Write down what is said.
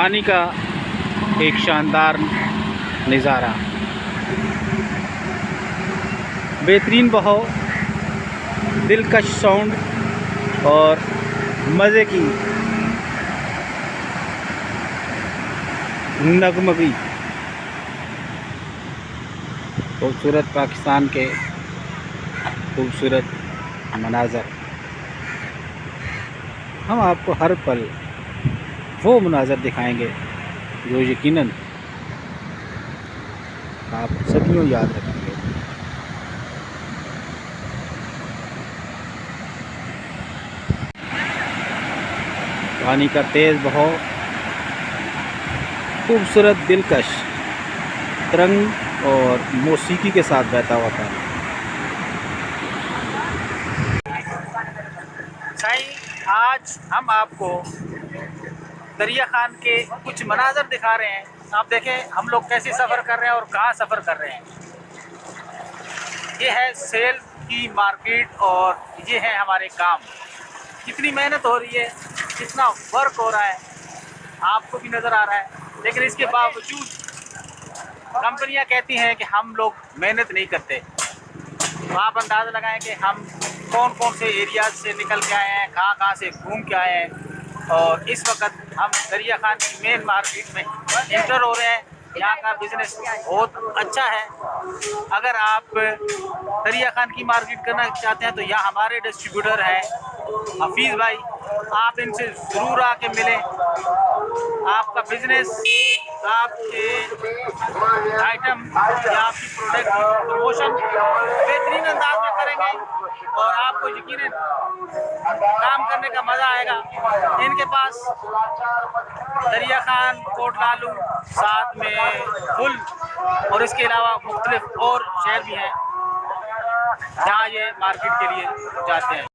पानी का एक शानदार नज़ारा, बेहतरीन बहाव, दिलकश साउंड और मज़े की नगमगी खूबसूरत पाकिस्तान के खूबसूरत मनाज़र। हम आपको हर पल वो मनाज़र दिखाएंगे जो यकीनन आप सदियों याद रखेंगे। पानी का तेज़ बहाव, खूबसूरत दिलकश तरंग और मौसीकी के साथ बहता हुआ पानी। आज हम आपको दरिया खान के कुछ मनाज़र दिखा रहे हैं। आप देखें हम लोग कैसे सफ़र कर रहे हैं और कहाँ सफ़र कर रहे हैं। ये है सेल की मार्केट और ये है हमारे काम। कितनी मेहनत हो रही है, कितना वर्क हो रहा है, आपको भी नज़र आ रहा है। लेकिन इसके बावजूद कंपनियां कहती हैं कि हम लोग मेहनत नहीं करते। तो आप अंदाज़ा लगाएं कि हम कौन कौन से एरियाज से निकल के आए हैं, कहाँ कहाँ से घूम के आए हैं। और इस वक्त हम दरिया खान की मेन मार्केट में इंटर हो रहे हैं। यहाँ का बिज़नेस बहुत अच्छा है। अगर आप दरिया खान की मार्केट करना चाहते हैं तो यहाँ हमारे डिस्ट्रीब्यूटर हैं हफीज़ भाई, आप इनसे ज़रूर आके मिलें। आपका बिज़नेस, आपके आइटम या आपकी प्रोडक्ट प्रमोशन बेहतरीन अंदाज में करेंगे और आपको यकीनन काम करने का मज़ा आएगा। इनके पास दरिया खान, कोट लालू, साथ में फुल और इसके अलावा मुख्तलिफ और शहर भी हैं जहाँ ये मार्केट के लिए जाते हैं।